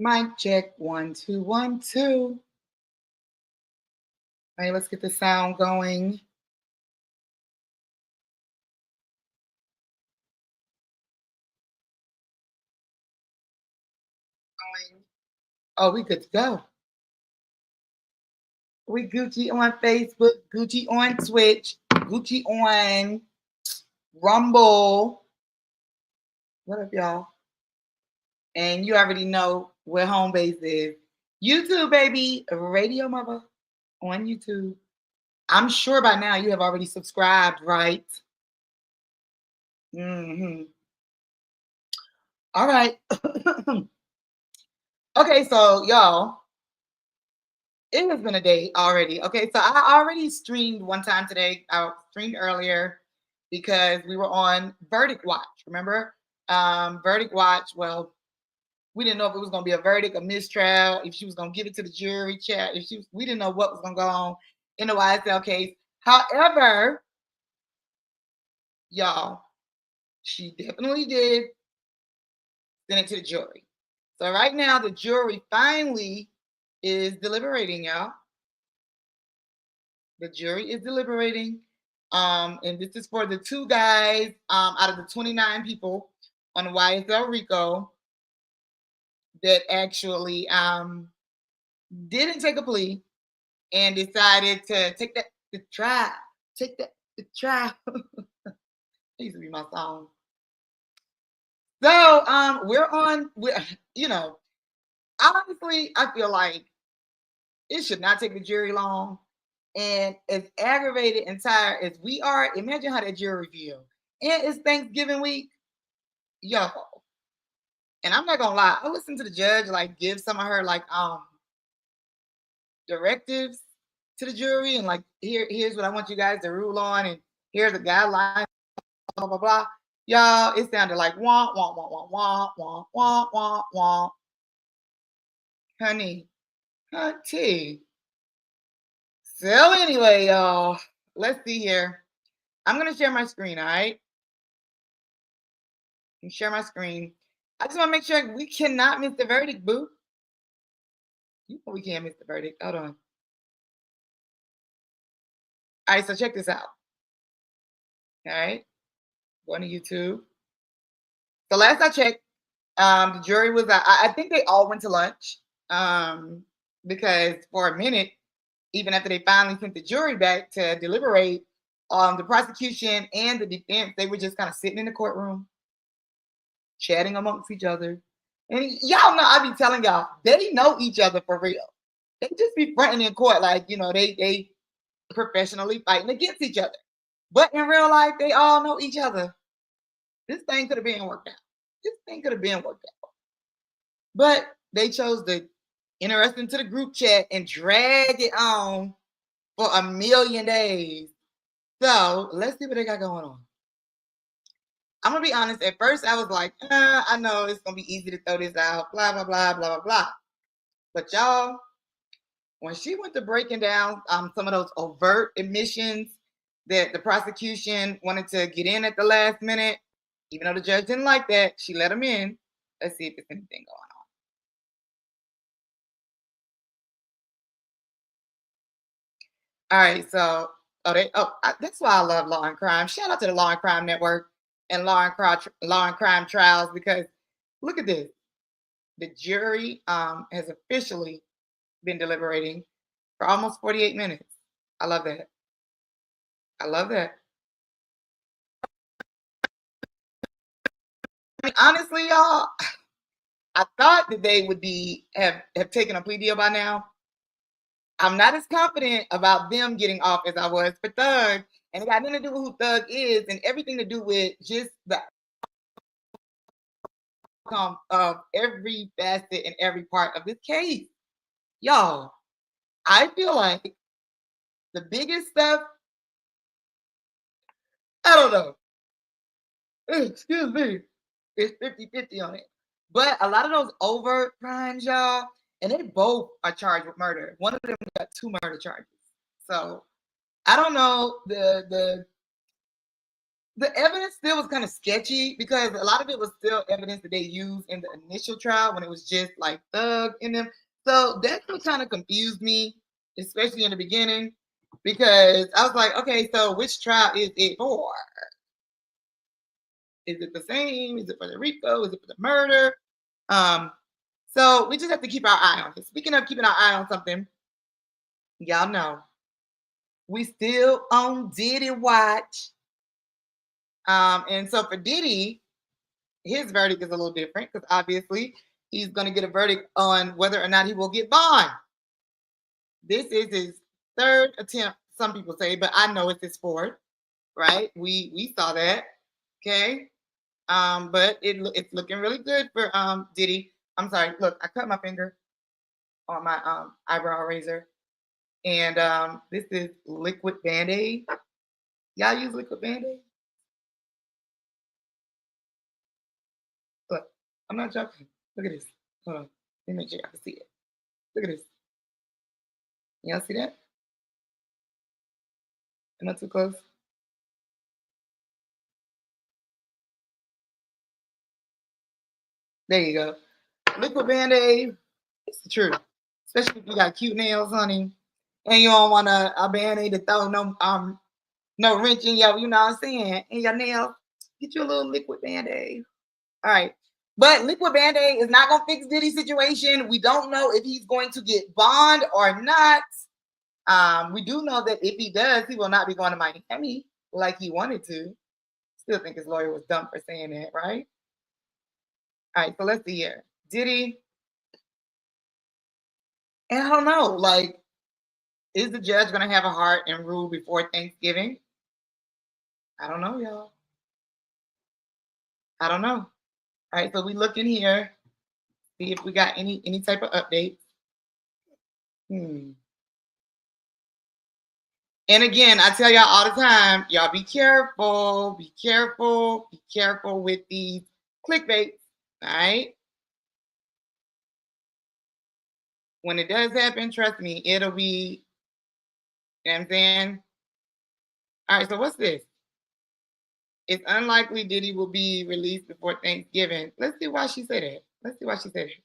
Mic check 1 2 1 2. All right, let's get the sound going. Oh, we good to go. We Gucci on Facebook, Gucci on Twitch, Gucci on Rumble. What up, y'all? And you already know where home base is. YouTube, baby. Radio-Muva on YouTube. I'm sure by now you have already subscribed, right? Mm-hmm. All right. Okay, so y'all, it has been a day already. Okay, so I already streamed one time today. I streamed earlier because we were on Verdict Watch. Remember? Verdict Watch. Well, we didn't know if it was going to be a verdict, a mistrial, if she was going to give it to the jury, chat. We didn't know what was going to go on in the YSL case. However, y'all, she definitely did send it to the jury. So right now, the jury finally is deliberating, y'all. The jury is deliberating. And this is for the two guys out of the 29 people on the YSL RICO that actually didn't take a plea and decided to take that to trial. Take that to trial. That used to be my song. So we're honestly, I feel like it should not take the jury long. And as aggravated and tired as we are, imagine how that jury feel. And it's Thanksgiving week, y'all. And I'm not gonna lie, I listened to the judge like give some of her like directives to the jury and like here's what I want you guys to rule on, and here's the guidelines, blah blah blah. Y'all, it sounded like wah wah wah wah wah wah wah wah wah. Honey, hunty. So anyway, y'all, let's see here. I'm gonna share my screen, all right? Share my screen. I just want to make sure we cannot miss the verdict, boo. You know we can't miss the verdict. Hold on. All right, so check this out. All right, going to YouTube. So last I checked, the jury was. I think they all went to lunch because for a minute, even after they finally sent the jury back to deliberate, the prosecution and the defense, they were just kind of sitting in the courtroom, chatting amongst each other. And y'all know I be telling y'all, they know each other for real. They just be fronting in court like, they professionally fighting against each other. But in real life, they all know each other. This thing could have been worked out. This thing could have been worked out. But they chose to enter us into the group chat and drag it on for a million days. So let's see what they got going on. I'm gonna be honest. At first, I was like, I know it's gonna be easy to throw this out, blah blah blah blah blah blah. But y'all, when she went to breaking down some of those overt admissions that the prosecution wanted to get in at the last minute, even though the judge didn't like that, she let them in. Let's see if there's anything going on. All right, so that's why I love Law and Crime. Shout out to the Law and Crime Network and Law and Crime Trials, because look at this. The jury has officially been deliberating for almost 48 minutes. I love that. I love that. I mean, honestly, y'all, I thought that they would have taken a plea deal by now. I'm not as confident about them getting off as I was for Thug. And it got nothing to do with who Thug is and everything to do with just the outcome of every facet and every part of this case. Y'all, I feel like the biggest stuff, I don't know. Excuse me. It's 50-50 on it. But a lot of those overt crimes, y'all, and they both are charged with murder. One of them got 2 murder charges. So I don't know the the evidence still was kind of sketchy because a lot of it was still evidence that they used in the initial trial when it was just like Thug in them. So that's what kind of confused me, especially in the beginning, because I was like, okay, so which trial is it for? Is it the same? Is it for the RICO? Is it for the murder? So we just have to keep our eye on it. Speaking of keeping our eye on something, y'all know we still on Diddy watch. And so for Diddy, his verdict is a little different because obviously he's going to get a verdict on whether or not he will get bond. This is his third attempt, some people say, but I know it's his fourth, right? We saw that, okay? But it's looking really good for Diddy. I'm sorry, look, I cut my finger on my eyebrow razor, and this is liquid Band-Aid. Y'all use liquid Band-Aid? Look, I'm not joking. Look at this. Hold on. Let me make sure I can see it. Look at this. Y'all see that? Am I too close? There you go. Liquid Band-Aid. It's the truth. Especially if you got cute nails, honey, and you don't want a Band-Aid to throw no wrench in your, you know what I'm saying, in your nail. Get you a little liquid Band-Aid. All right. But liquid Band-Aid is not going to fix Diddy's situation. We don't know if he's going to get bond or not. We do know that if he does, he will not be going to Miami like he wanted to. Still think his lawyer was dumb for saying that, right? All right, so let's see here. Diddy, and I don't know, like, is the judge going to have a heart and rule before Thanksgiving? I don't know, y'all. I don't know. All right, so we look in here, see if we got any type of updates. And again, I tell y'all all the time, y'all be careful, be careful, be careful with these clickbaits, all right? When it does happen, trust me, it'll be, you know what I'm saying? All right, so what's this? It's unlikely Diddy will be released before Thanksgiving. Let's see why she said it. Let's see why she said it.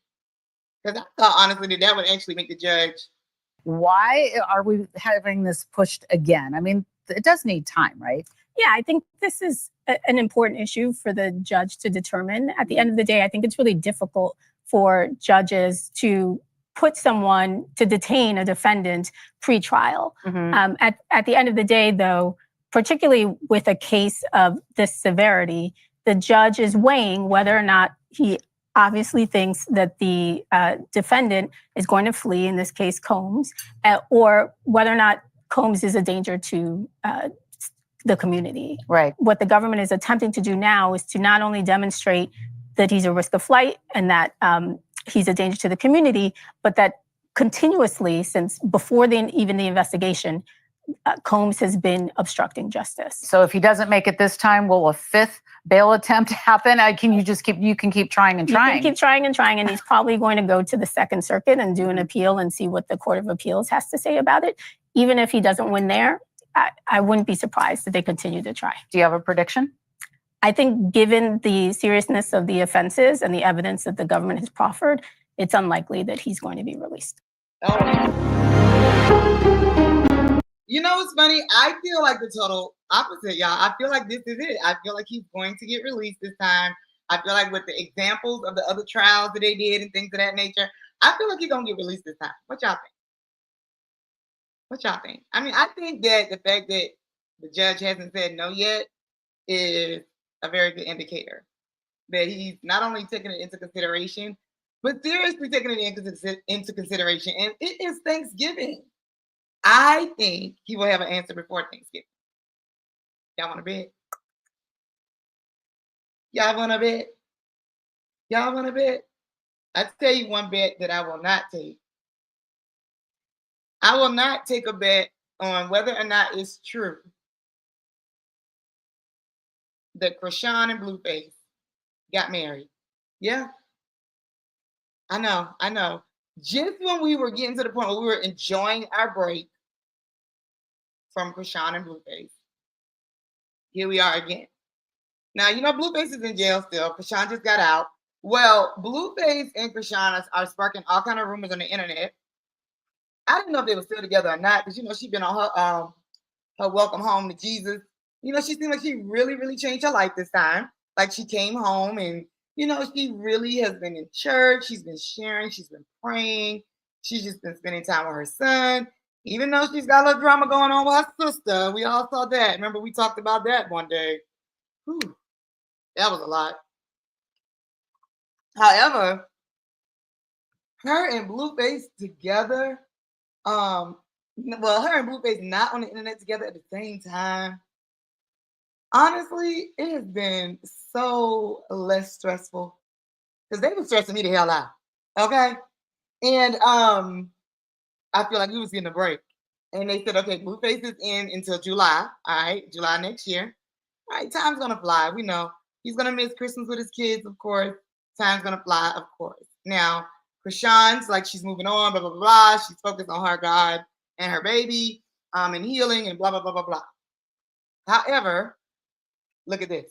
Because I thought, honestly, that would actually make the judge. Why are we having this pushed again? I mean, it does need time, right? Yeah, I think this is an important issue for the judge to determine. At the end of the day, I think it's really difficult for judges to put someone, to detain a defendant pre-trial. At the end of the day, though, particularly with a case of this severity, the judge is weighing whether or not he obviously thinks that the defendant is going to flee, in this case Combs, or whether or not Combs is a danger to the community. Right. What the government is attempting to do now is to not only demonstrate that he's a risk of flight and that he's a danger to the community, but that continuously, since before even the investigation, Combs has been obstructing justice. So if he doesn't make it this time, will a fifth bail attempt happen? You can keep trying and trying. You can keep trying and trying, and he's probably going to go to the Second Circuit and do an appeal and see what the Court of Appeals has to say about it. Even if he doesn't win there, I wouldn't be surprised if they continue to try. Do you have a prediction? I think given the seriousness of the offenses and the evidence that the government has proffered, it's unlikely that he's going to be released. You know what's funny? I feel like the total opposite, y'all. I feel like this is it. I feel like he's going to get released this time. I feel like with the examples of the other trials that they did and things of that nature, I feel like he's going to get released this time. What y'all think? What y'all think? I mean, I think that the fact that the judge hasn't said no yet is a very good indicator that he's not only taking it into consideration, but seriously taking it into consideration. And it is Thanksgiving. I think he will have an answer before Thanksgiving. Y'all want to bet? Y'all want to bet? Y'all want to bet? I'll tell you one bet that I will not take. I will not take a bet on whether or not it's true that Krishan and Blueface got married. Yeah. I know. Just when we were getting to the point where we were enjoying our break from Krishan and Blueface, here we are again. Now, you know, Blueface is in jail still. Krishan just got out. Well, Blueface and Krishan are sparking all kind of rumors on the internet. I didn't know if they were still together or not, because you know she's been on her welcome home to Jesus. You know, she seemed like she really, really changed her life this time. Like she came home and you know, she really has been in church. She's been sharing. She's been praying. She's just been spending time with her son. Even though she's got a little drama going on with her sister. We all saw that. Remember, we talked about that one day. Whew, that was a lot. However, her and Blueface together, well, her and Blueface not on the internet together at the same time. Honestly, it has been so less stressful because they were stressing me the hell out. Okay. And I feel like we was getting a break. And they said, okay, Blueface is in until July. All right, July next year. All right, time's gonna fly. We know he's gonna miss Christmas with his kids, of course. Time's gonna fly, of course. Now, Krishan's like she's moving on, blah blah blah. She's focused on her God and her baby, and healing and blah blah blah blah blah. However, look at this.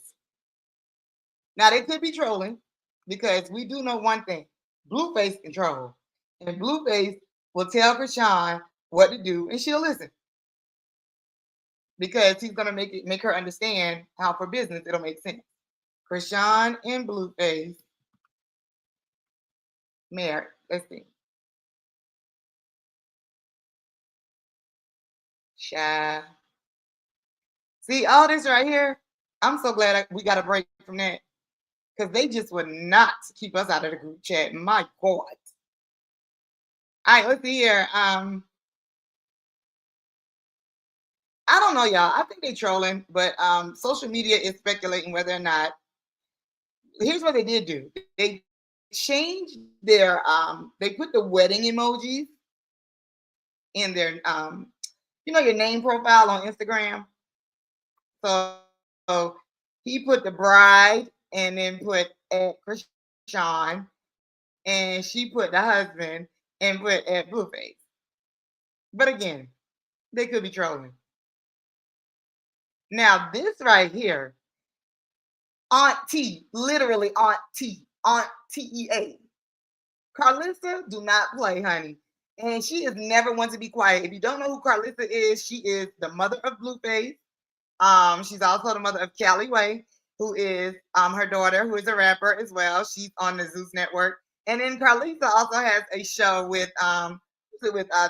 Now they could be trolling because we do know one thing: Blueface can troll, and Blueface will tell Krishan what to do, and she'll listen because he's gonna make her understand how for business it'll make sense. Krishan and Blueface married. Let's see. Shy. See all this right here. I'm so glad we got a break from that because they just would not keep us out of the group chat. My God. All right, let's see here. I don't know, y'all. I think they're trolling, but social media is speculating whether or not. Here's what they did do. They changed their they put the wedding emojis in their you know, your name profile on Instagram. So he put the bride and then put at Krishan, and she put the husband and put at Blueface. But again, they could be trolling. Now this right here, Aunt T, literally Aunt T, Aunt TEA. Carlissa do not play, honey. And she is never one to be quiet. If you don't know who Carlissa is, she is the mother of Blueface. She's also the mother of Callie Way, who is her daughter, who is a rapper as well. She's on the Zeus Network. And then Carlissa also has a show with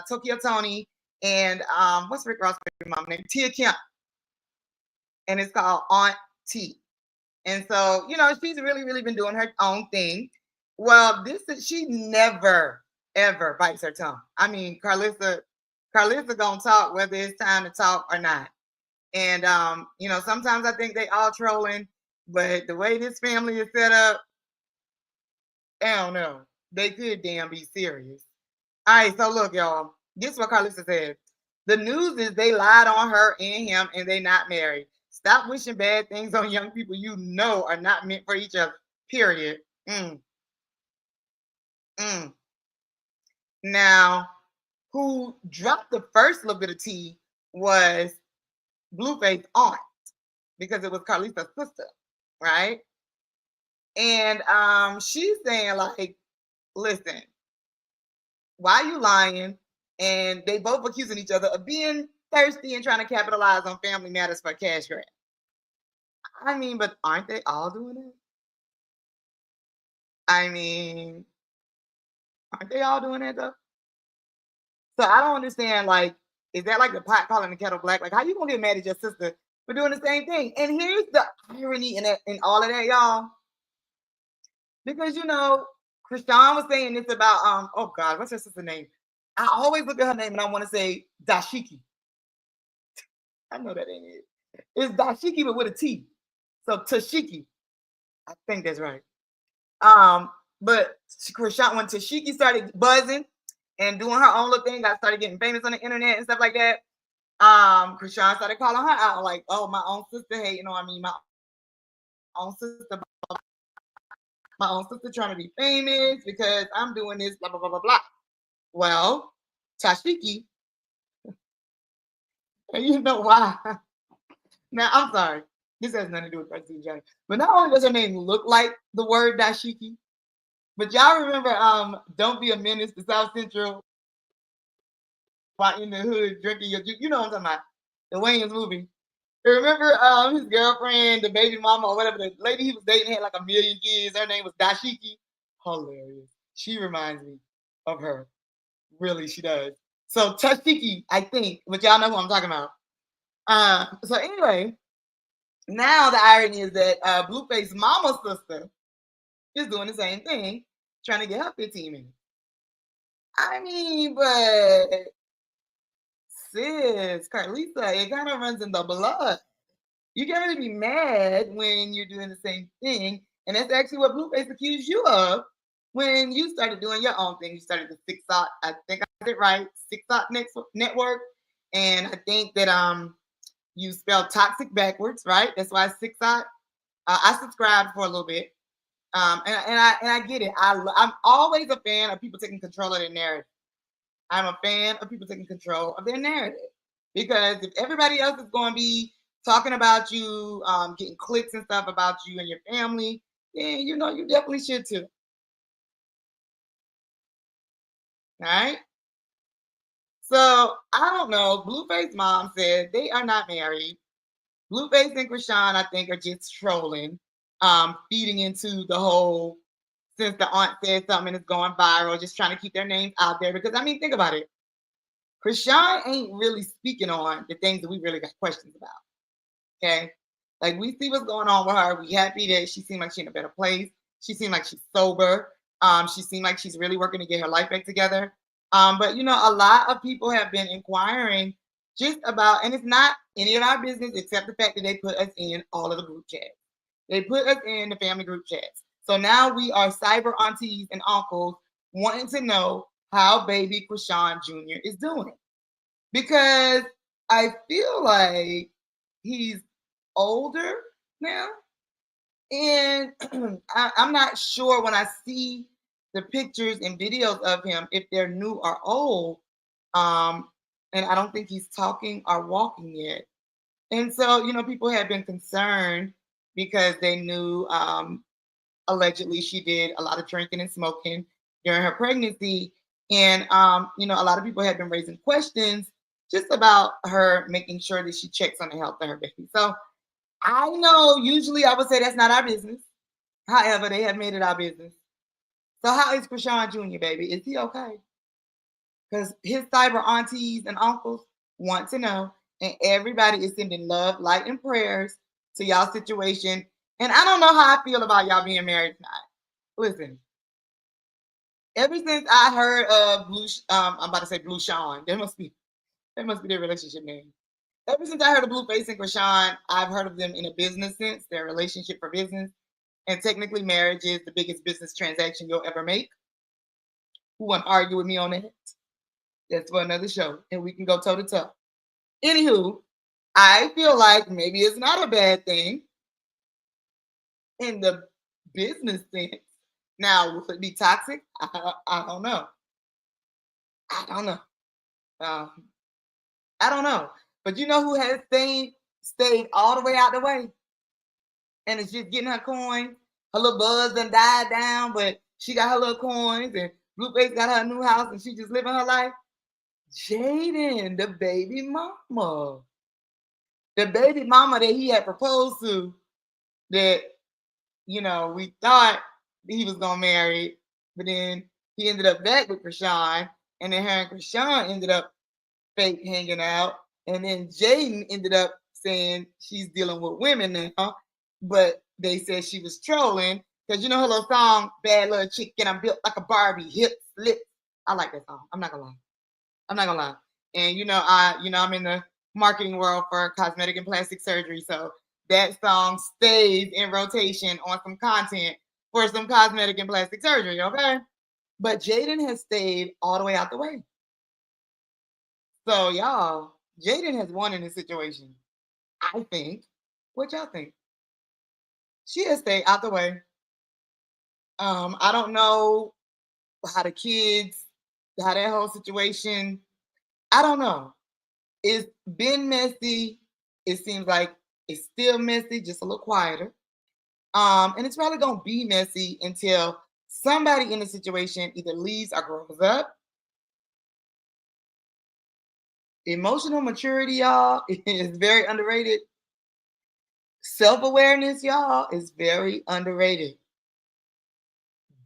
Tokyo Tony and what's Rick Ross' mom name? Tia Kemp. And it's called Aunt T. And so, you know, she's really, really been doing her own thing. Well, she never, ever bites her tongue. I mean, Carlissa gonna talk whether it's time to talk or not. And you know, sometimes I think they all trolling, but the way this family is set up, I don't know. They could damn be serious. All right, so look, y'all. This is what Carlissa said. The news is they lied on her and him, and they not married. Stop wishing bad things on young people you know are not meant for each other. Period. Now, who dropped the first little bit of tea was Blueface aunt, because it was Carlissa's sister, right? And she's saying, like, listen, why are you lying? And they both accusing each other of being thirsty and trying to capitalize on family matters for cash grab. I mean, but aren't they all doing it? I mean, aren't they all doing it though? So I don't understand, like, is that like the pot calling the kettle black? Like, how you gonna get mad at your sister for doing the same thing? And here's the irony in all of that, y'all. Because, you know, Krishan was saying this about, oh God, what's her sister's name? I always look at her name and I want to say Dashiki. I know that ain't it. It's Dashiki, but with a T. So Tashiki. I think that's right. But Krishan, when Tashiki started buzzing and doing her own little thing, got started getting famous on the internet and stuff like that, Krishan started calling her out, like, oh, my own sister hating on me, my own sister trying to be famous because I'm doing this, blah, blah, blah, blah, blah. Well, Tashiki, and you know why. Now, I'm sorry. This has nothing to do with Christina Johnny. But not only does her name look like the word dashiki, but y'all remember Don't Be a Menace to South Central while in the hood drinking your juice. You know what I'm talking about. The Wayans movie. Remember his girlfriend, the baby mama, or whatever, the lady he was dating had like 1 million kids. Her name was Dashiki. Hilarious. She reminds me of her. Really, she does. So Tashiki, I think, but y'all know who I'm talking about. So anyway, now the irony is that Blueface mama's sister is doing the same thing, trying to get her 15 minutes. I mean, but sis, Carlisa, it kind of runs in the blood. You can't really be mad when you're doing the same thing. And that's actually what Blueface accused you of when you started doing your own thing. You started the Six Thought, I think I did it right, Six Thought Network. And I think that you spelled toxic backwards, right? That's why Six Thought. I subscribed for a little bit. And I get it. I'm always a fan of people taking control of their narrative. I'm a fan of people taking control of their narrative. Because if everybody else is going to be talking about you, getting clicks and stuff about you and your family, then you know you definitely should too. All right. So I don't know. Blueface mom said they are not married. Blueface and Krishan, I think, are just trolling, feeding into the whole since the aunt said something is going viral, just trying to keep their names out there. Because I mean, think about it. Krishan ain't really speaking on the things that we really got questions about. Okay. Like we see what's going on with her. We happy that she seemed like she's in a better place. She seemed like she's sober. She seemed like she's really working to get her life back together. But you know, a lot of people have been inquiring just about, and it's not any of our business except the fact that they put us in all of the group chats. They put us in the family group chats. So now we are cyber aunties and uncles wanting to know how baby Krishan Jr. is doing. Because I feel like he's older now. And I'm not sure when I see the pictures and videos of him if they're new or old. And I don't think he's talking or walking yet. And so, you know, people have been concerned because they knew allegedly she did a lot of drinking and smoking during her pregnancy. And, you know, a lot of people have been raising questions just about her making sure that she checks on the health of her baby. So I know usually I would say that's not our business. However, they have made it our business. So how is Krishan Jr., baby? Is he okay? Because his cyber aunties and uncles want to know. And everybody is sending love, light, and prayers to y'all situation. And I don't know how I feel about y'all being married tonight. Listen, ever since I heard of I'm about to say Blue Sean. That must be their relationship name. Ever since I heard of Blueface and Krishan, I've heard of them in a business sense, their relationship for business. And technically, marriage is the biggest business transaction you'll ever make. Who want to argue with me on that? That's for another show, and we can go toe to toe. Anywho, I feel like maybe it's not a bad thing in the business sense. Now, will it be toxic? I don't know. I don't know. I don't know. But you know who has stayed all the way out the way? And it's just getting her coins. Her little buzz done died down, but she got her little coins, and Blueface got her new house, and she just living her life. Jaden, the baby mama. The baby mama that he had proposed to, that, you know, we thought he was going to marry, but then he ended up back with Krishan, and then her and Krishan ended up fake hanging out, and then Jaden ended up saying she's dealing with women now, but they said she was trolling, because you know her little song, Bad Little Chicken, I'm built like a Barbie, hips, lips. I like that song. I'm not gonna lie. And you know, I'm in the marketing world for cosmetic and plastic surgery, so that song stays in rotation on some content for some cosmetic and plastic surgery, okay? But Jaden has stayed all the way out the way. So y'all, Jaden has won in this situation. I think. What y'all think? She has stayed out the way. I don't know how the kids, how that whole situation, I don't know. It's been messy. It seems like It's still messy, just a little quieter. And it's probably gonna be messy until somebody in the situation either leaves or grows up. Emotional maturity, y'all, is very underrated. Self-awareness, y'all, is very underrated.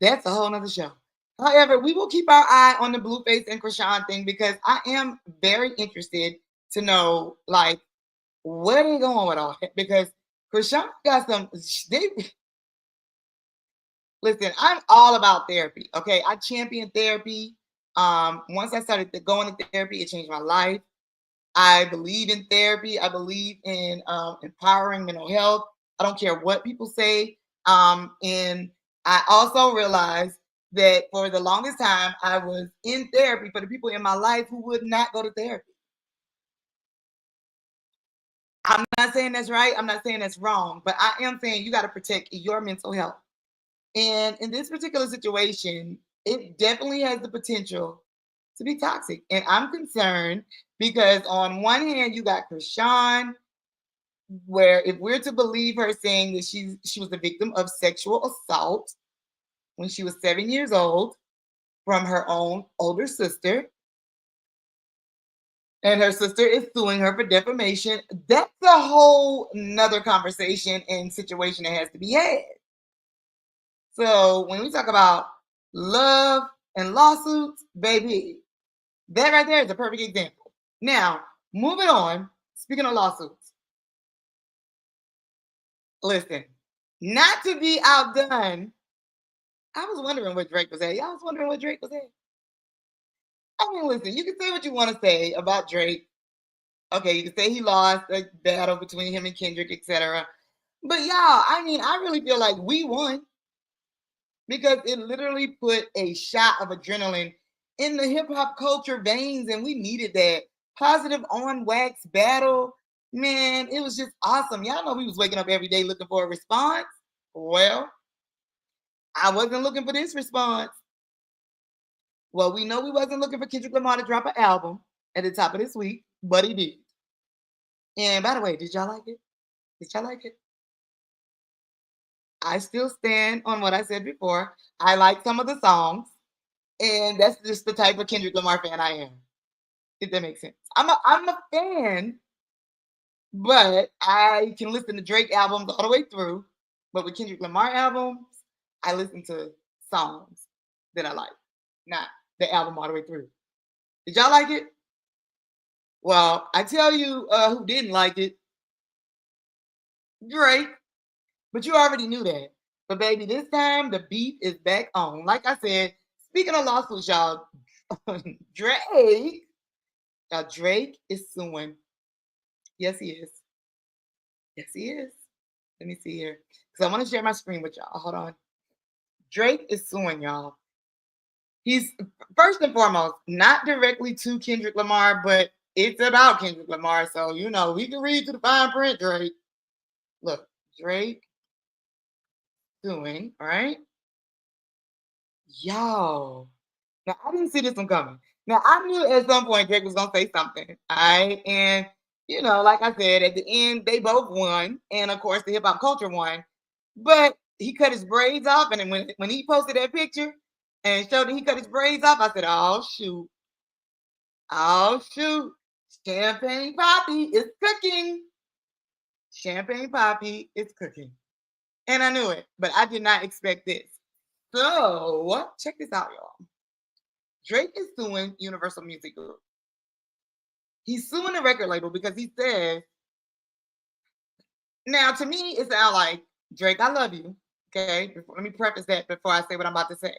That's a whole nother show. However, we will keep our eye on the Blueface and Krishan thing because I am very interested to know, like, where they going with all that. Because Krishan got some. Listen, I'm all about therapy. Okay, I champion therapy. Once I started going to therapy, it changed my life. I believe in therapy. I believe in empowering mental health. I don't care what people say. And I also realized that for the longest time, I was in therapy for the people in my life who would not go to therapy. I'm not saying that's right. I'm not saying that's wrong, but I am saying you got to protect your mental health. And in this particular situation, it definitely has the potential to be toxic. And I'm concerned because on one hand, you got Krishan, where if we're to believe her saying that she was the victim of sexual assault when she was 7 years old from her own older sister, and her sister is suing her for defamation, that's a whole nother conversation and situation that has to be had. So when we talk about love and lawsuits, baby, that right there is a perfect example. Now, moving on, speaking of lawsuits, listen, not to be outdone, I was wondering what Drake was at. Y'all was wondering what Drake was at. I mean, listen, you can say what you want to say about Drake. Okay, you can say he lost a battle between him and Kendrick, etc. But y'all, I mean, I really feel like we won because it literally put a shot of adrenaline in the hip hop culture veins, and we needed that positive on wax battle. Man, it was just awesome. Y'all know we was waking up every day looking for a response. Well, I wasn't looking for this response. Well, we know we wasn't looking for Kendrick Lamar to drop an album at the top of this week, but he did. And by the way, did y'all like it? Did y'all like it? I still stand on what I said before. I like some of the songs, and that's just the type of Kendrick Lamar fan I am. If that makes sense. I'm a fan, but I can listen to Drake albums all the way through. But with Kendrick Lamar albums, I listen to songs that I like, not the album all the way through. Did y'all like it? Well, I tell you who didn't like it. Drake. But you already knew that. But baby, this time the beef is back on. Like I said, speaking of lawsuits, y'all, Drake is suing. Yes, he is. Yes, he is. Let me see here. Because I want to share my screen with y'all. Hold on. Drake is suing, y'all. He's first and foremost not directly to Kendrick Lamar, but it's about Kendrick Lamar. So, you know, we can read to the fine print, Drake. Look, Drake suing, all right? Yo. Now, I didn't see this one coming. Now, I knew at some point Drake was going to say something, all right? And, you know, like I said, at the end, they both won. And, of course, the hip-hop culture won. But he cut his braids off. And when he posted that picture and showed that he cut his braids off, I said, oh, shoot. Oh, shoot. Champagne Poppy is cooking. Champagne Poppy is cooking. And I knew it, but I did not expect this. So, check this out, y'all. Drake is suing Universal Music Group. He's suing the record label because he says, now to me, it sounds like, Drake, I love you. Okay, let me preface that before I say what I'm about to say.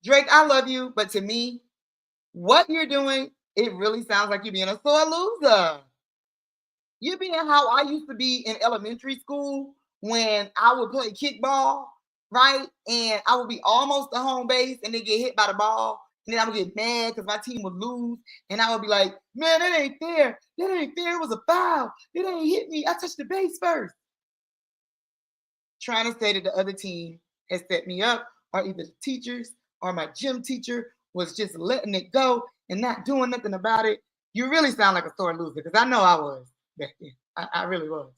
Drake, I love you, but to me, what you're doing, it really sounds like you're being a sore loser. You're being how I used to be in elementary school when I would play kickball, right? And I would be almost to home base and then get hit by the ball. And then I would get mad because my team would lose. And I would be like, man, that ain't fair. That ain't fair. It was a foul. It ain't hit me. I touched the base first. Trying to say that the other team has set me up, or either the teachers or my gym teacher was just letting it go and not doing nothing about it. You really sound like a sore loser because I know I was back then. I really was.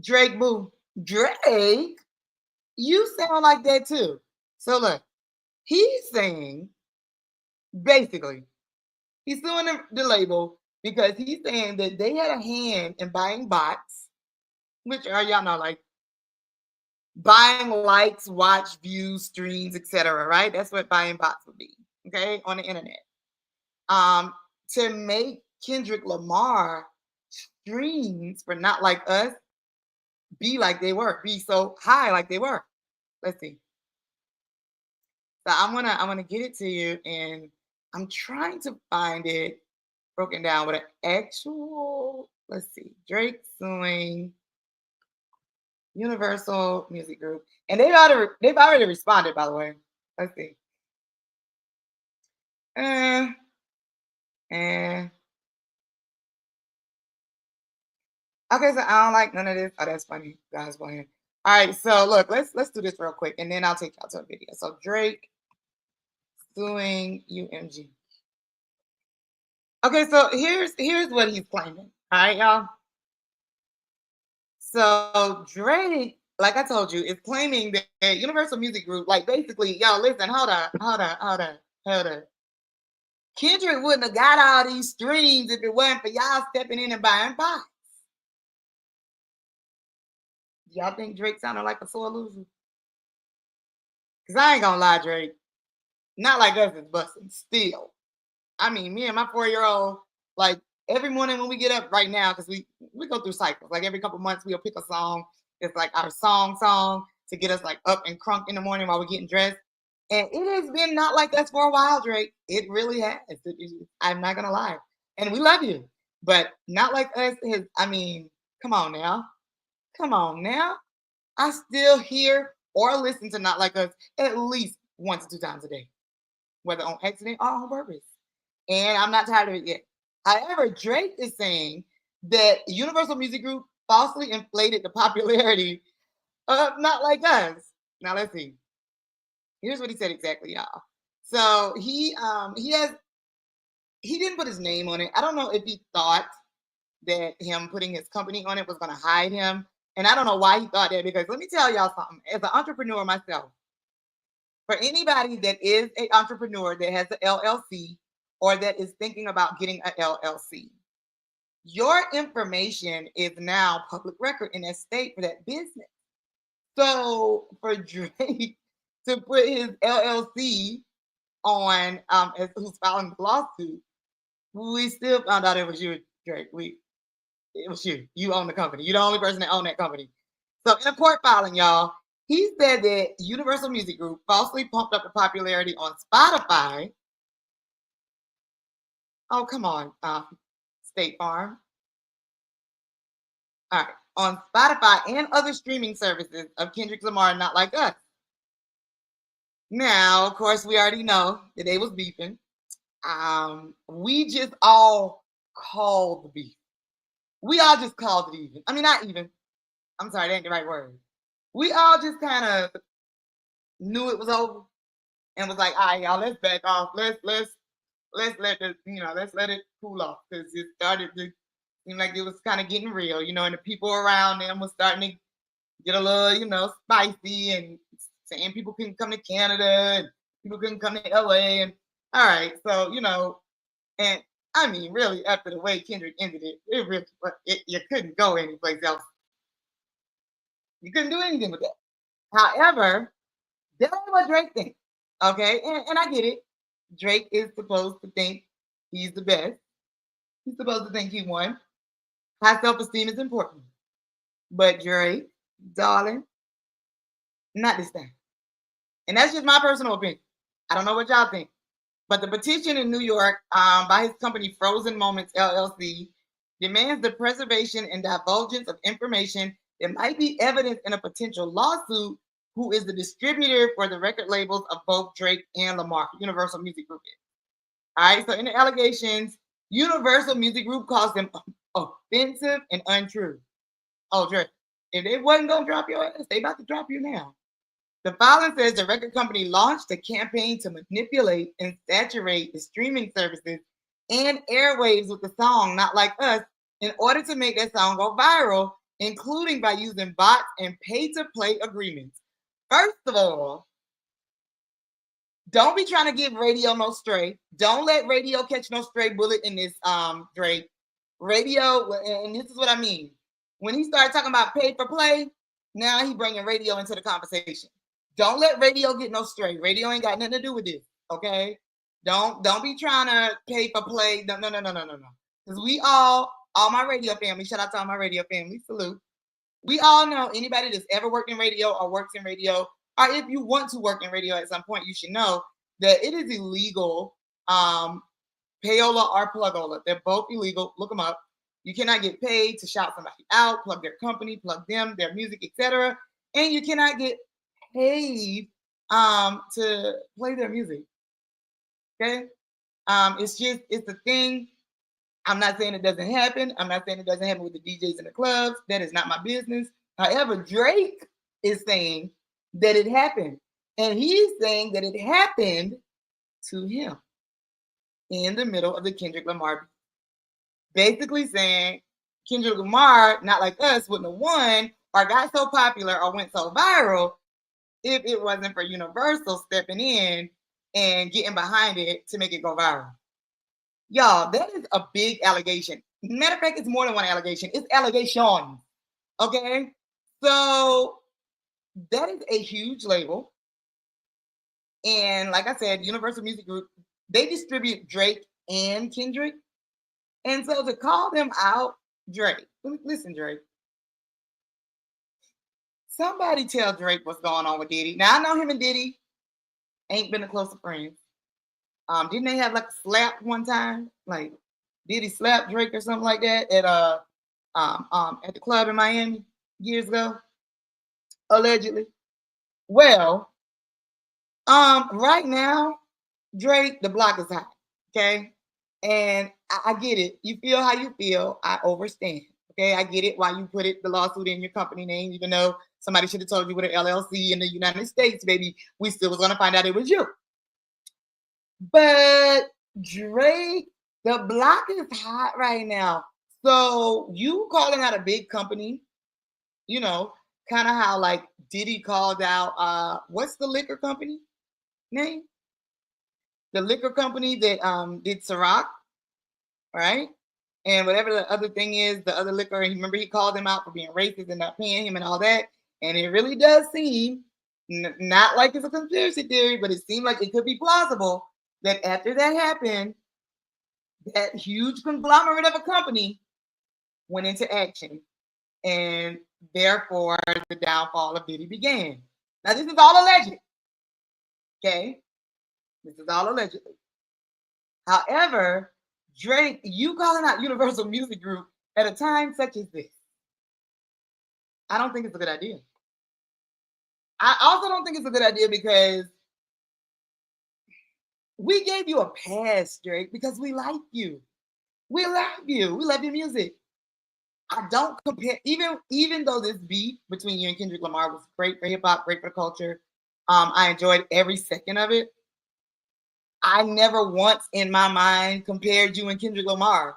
Drake, boo. Drake, you sound like that too. So look, he's saying basically, he's suing the label because he's saying that they had a hand in buying bots, which are y'all know like buying likes, watch, views, streams, etc. Right? That's what buying bots would be. Okay, on the internet. To make Kendrick Lamar streams for Not Like Us be like they were, be so high like they were. Let's see. So I'm gonna get it to you, and I'm trying to find it broken down with an actual. Let's see, Drake suing Universal Music Group, and they've already responded. By the way, let's see. And okay, so I don't like none of this. Oh, that's funny. Guys playing. All right, so look, let's do this real quick, and then I'll take y'all to a video. So Drake suing UMG. Okay, so here's what he's claiming. All right, y'all. So Drake, like I told you, is claiming that Universal Music Group, like basically, y'all listen, hold on. Kendrick wouldn't have got all these streams if it wasn't for y'all stepping in and buying bots. Y'all think Drake sounded like a sore loser? Because I ain't gonna lie, Drake. Not Like Us is busting still. I mean, me and my 4-year-old, like every morning when we get up right now, because we go through cycles. Like every couple months, we'll pick a song. It's like our song to get us like up and crunk in the morning while we're getting dressed. And it has been Not Like Us for a while, Drake. It really has. I'm not gonna lie. And we love you. But Not Like Us is, I mean, come on now. I still hear or listen to Not Like Us at least 1 to 2 times a day, whether on accident or on purpose. And I'm not tired of it yet. However, Drake is saying that Universal Music Group falsely inflated the popularity of Not Like Us. Now let's see. Here's what he said exactly, y'all. So he didn't put his name on it. I don't know if he thought that him putting his company on it was going to hide him. And I don't know why he thought that, because let me tell y'all something. As an entrepreneur myself, for anybody that is an entrepreneur that has an LLC or that is thinking about getting an LLC, your information is now public record in that state for that business. So for Drake to put his LLC on, as who's filing the lawsuit, we still found out it was you, Drake. It was you. You own the company. You're the only person that owned that company. So in a court filing, y'all, he said that Universal Music Group falsely pumped up the popularity on Spotify. Oh, come on, State Farm. All right, on Spotify and other streaming services of Kendrick Lamar, Not Like Us. Now, of course, we already know that they was beefing. We just all called the beef. We all just called it even. I mean, not even. I'm sorry, that ain't the right word. We all just kind of knew it was over and was like, all right, y'all, let's back off. Let's let it, let's let it cool off, because it started to seem like it was kind of getting real, and the people around them was starting to get a little, spicy, and saying people couldn't come to Canada and people couldn't come to LA. And all right, so, and I mean, really, after the way Kendrick ended it, you couldn't go anyplace else. You couldn't do anything with that. However, that ain't what Drake thinks. Okay, and I get it. Drake is supposed to think he's the best. He's supposed to think he won. High self-esteem is important. But Drake, darling, not this time. And that's just my personal opinion. I don't know what y'all think. But the petition in New York by his company Frozen Moments LLC demands the preservation and divulgence of information that might be evidence in a potential lawsuit, who is the distributor for the record labels of both Drake and Lamar, Universal Music Group. All right, so in the allegations, Universal Music Group calls them offensive and untrue. Oh, Drake, if they wasn't going to drop your ass, they about to drop you now. The filing says the record company launched a campaign to manipulate and saturate the streaming services and airwaves with the song Not Like Us in order to make that song go viral including by using bots and pay-to-play agreements. First of all, don't be trying to give radio no stray. Don't let radio catch no stray bullet in this, Drake. Radio, and this is what I mean. When he started talking about pay for play, now he bringing radio into the conversation. Don't let radio get no stray. Radio ain't got nothing to do with this, okay? Don't be trying to pay for play. No. Because we all my radio family, shout out to all my radio family, salute. We all know anybody that's ever worked in radio or works in radio, or if you want to work in radio at some point, you should know that it is illegal. Payola or plugola, they're both illegal. Look them up. You cannot get paid to shout somebody out, plug their company, plug them, their music, etc. And you cannot get paid to play their music. Okay? It's a thing. I'm not saying it doesn't happen. I'm not saying it doesn't happen with the DJs in the clubs. That is not my business. However, Drake is saying that it happened. And he's saying that it happened to him in the middle of the Kendrick Lamar. Basically saying Kendrick Lamar, not like us, wouldn't have won or got so popular or went so viral if it wasn't for Universal stepping in and getting behind it to make it go viral. Y'all, that is a big allegation. Matter of fact, it's more than one allegation. It's allegations. Okay? So that is a huge label. And like I said, Universal Music Group, they distribute Drake and Kendrick. And so to call them out, Drake, listen, Drake. Somebody tell Drake what's going on with Diddy. Now, I know him and Diddy ain't been the closest friends. Didn't they have like a slap one time? Like Diddy slapped Drake or something like that at the club in Miami years ago, allegedly. Well, right now, Drake, the block is hot, okay? And I get it. You feel how you feel. I understand, okay? I get it why you put the lawsuit in your company name, even though somebody should have told you with an LLC in the United States, baby. We still was going to find out it was you. But Drake, the block is hot right now. So you calling out a big company, you know, kind of how like Diddy called out, what's the liquor company name? The liquor company that did Ciroc, right? And whatever the other thing is, the other liquor, and remember he called them out for being racist and not paying him and all that. And it really does seem, not like it's a conspiracy theory, but it seemed like it could be plausible that after that happened, that huge conglomerate of a company went into action. And therefore, the downfall of Diddy began. Now, this is all alleged. Okay? This is all allegedly. However, Drake, you calling out Universal Music Group at a time such as this, I don't think it's a good idea. I also don't think it's a good idea because we gave you a pass, Drake, because we like you. We love you. We love your music. I don't compare, even though this beef between you and Kendrick Lamar was great for hip hop, great for the culture. I enjoyed every second of it. I never once in my mind compared you and Kendrick Lamar.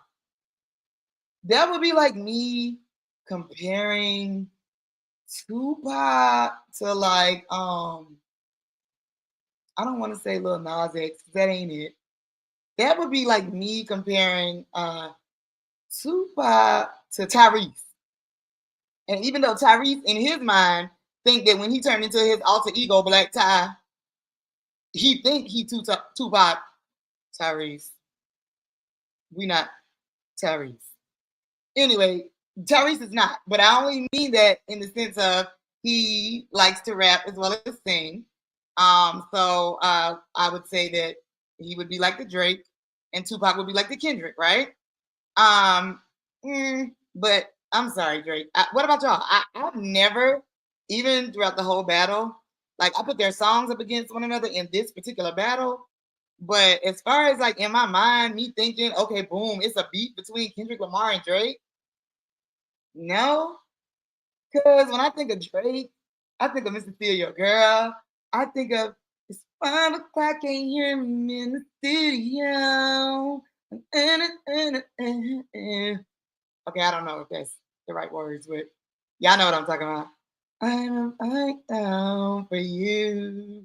That would be like me comparing Tupac to like, I don't want to say Lil Nas X, that ain't it. That would be like me comparing Tupac to Tyrese. And even though Tyrese, in his mind, think that when he turned into his alter ego, Black Ty, he think he Tupac, Tyrese. We not Tyrese. Anyway, Tyrese is not. But I only mean that in the sense of he likes to rap as well as sing. So I would say that he would be like the Drake and Tupac would be like the Kendrick, right? But I'm sorry, Drake. What about y'all? I've never, even throughout the whole battle, like I put their songs up against one another in this particular battle. But as far as like in my mind, me thinking, okay, boom, it's a beef between Kendrick Lamar and Drake. No, because when I think of Drake, I think of Mr. Steal Your Girl. I think of it's 5 o'clock, can't hear me in the studio. Okay, I don't know if that's the right words, but Y'all know what I'm talking about. I'm right down for you.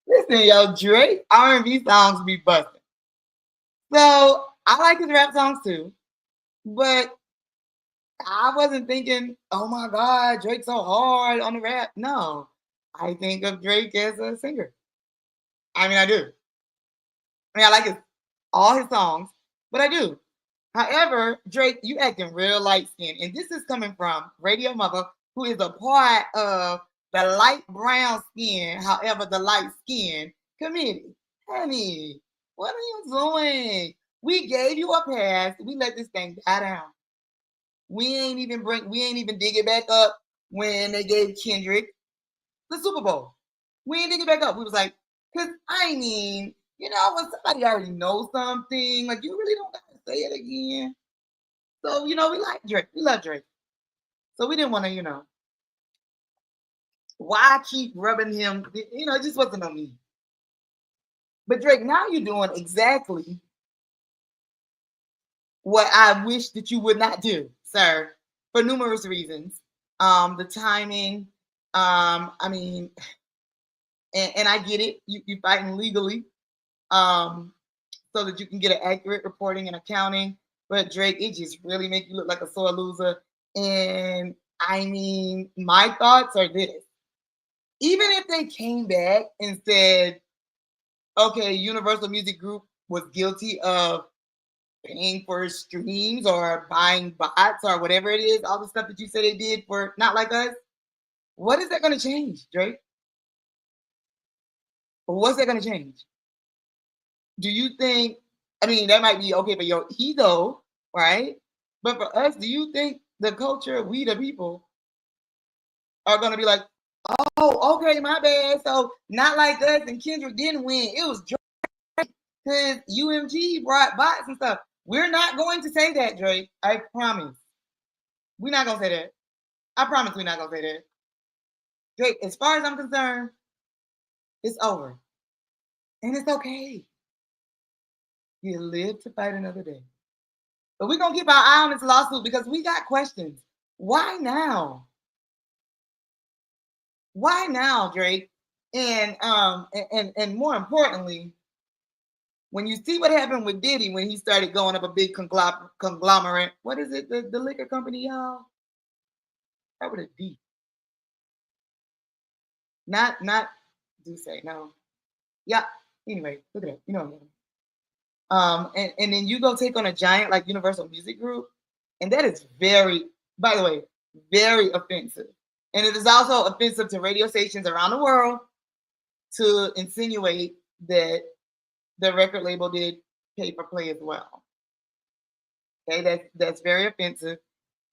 Listen, yo, Drake R&B songs be busting. So I like his rap songs too, but I wasn't thinking, oh my God, Drake's so hard on the rap. No, I think of Drake as a singer. I mean, I do. I mean, I like all his songs, but I do. However, Drake, you acting real light skinned. And this is coming from Radio-Muva, who is a part of the light brown skin, however, the light skin committee. Honey, what are you doing? We gave you a pass. We let this thing die down. We ain't even dig it back up when they gave Kendrick the Super Bowl. We ain't dig it back up. We was like, because I mean, you know, when somebody already knows something, like you really don't gotta say it again. So, you know, we like Drake. We love Drake. So we didn't want to, you know, why keep rubbing him? You know, it just wasn't on me. But Drake, now you're doing exactly what I wish that you would not do, sir, for numerous reasons. The timing, I mean, and I get it. You fighting legally, so that you can get an accurate reporting and accounting. But Drake, it just really make you look like a sore loser. And I mean, my thoughts are this: even if they came back and said, okay, Universal Music Group was guilty of paying for streams or buying bots or whatever it is, all the stuff that you said they did for Not Like Us, what is that going to change, Drake? What's that going to change? Do you think, I mean, that might be okay for your ego, right? But for us, do you think the culture, we the people, are going to be like, oh, okay, my bad. So Not Like Us and Kendrick didn't win. It was Drake because UMG brought bots and stuff. We're not going to say that, Drake. I promise. We're not going to say that. I promise we're not going to say that. Drake, as far as I'm concerned, it's over. And it's okay. You live to fight another day. But we're going to keep our eye on this lawsuit because we got questions. Why now? Why now, Drake? And more importantly, when you see what happened with Diddy when he started going up a big conglomerate, what is it? The liquor company, y'all? That would a D. Not do say no. Yeah. Anyway, look at that. You know what I mean. And then you go take on a giant like Universal Music Group, and that is very, by the way, very offensive. And it is also offensive to radio stations around the world to insinuate that the record label did pay for play as well. Okay, that's very offensive.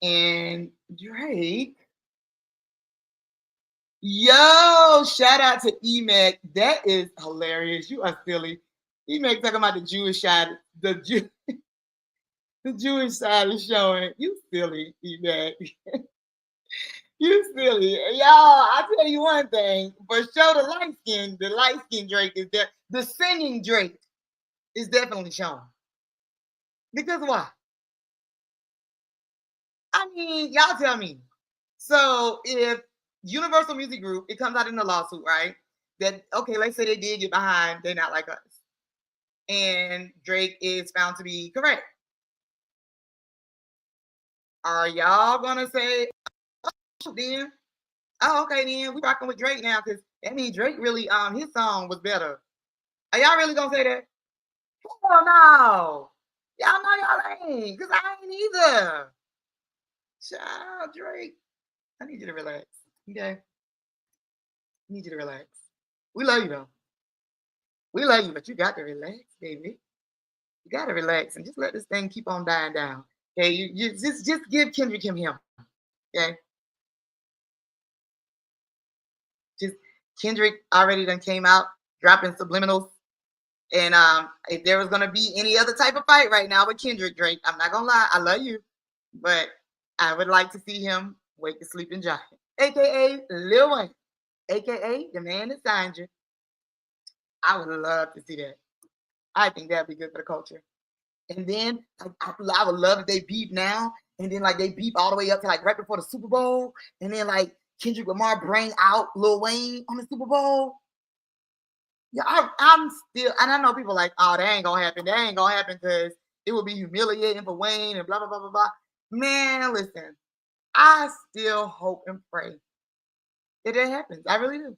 And Drake, yo, shout out to Emac. That is hilarious. You are silly. Emac talking about the Jewish side, the Jewish side is showing. You silly, Emac. You silly. Y'all, I'll tell you one thing. For sure, the light skin Drake is there. The singing Drake is definitely shown. Because why? I mean, y'all tell me. So if Universal Music Group, it comes out in the lawsuit, right? That, okay, let's say they did get behind They're Not Like Us. And Drake is found to be correct. Are y'all gonna say, oh, then? Oh, okay, then we rocking with Drake now because that means Drake really his song was better. Are y'all really gonna say that? Hell no. Y'all know y'all ain't, because I ain't either. Child, Drake. I need you to relax. Okay? I need you to relax. We love you though. We love you, but you got to relax, baby. You got to relax and just let this thing keep on dying down. Okay, you just give Kendrick him. Okay, just Kendrick already done came out dropping subliminals, and if there was gonna be any other type of fight right now with Kendrick Drake, I'm not gonna lie, I love you, but I would like to see him wake the sleeping giant, aka Lil Wayne, aka the man that signed you. I would love to see that. I think that'd be good for the culture. And then I would love if they beef now and then like they beep all the way up to like right before the Super Bowl, and then like Kendrick Lamar bring out Lil Wayne on the Super Bowl. Yeah, I'm still, and I know people like, oh, that ain't gonna happen. That ain't gonna happen because it would be humiliating for Wayne and blah blah blah blah blah. Man, listen, I still hope and pray that it happens. I really do.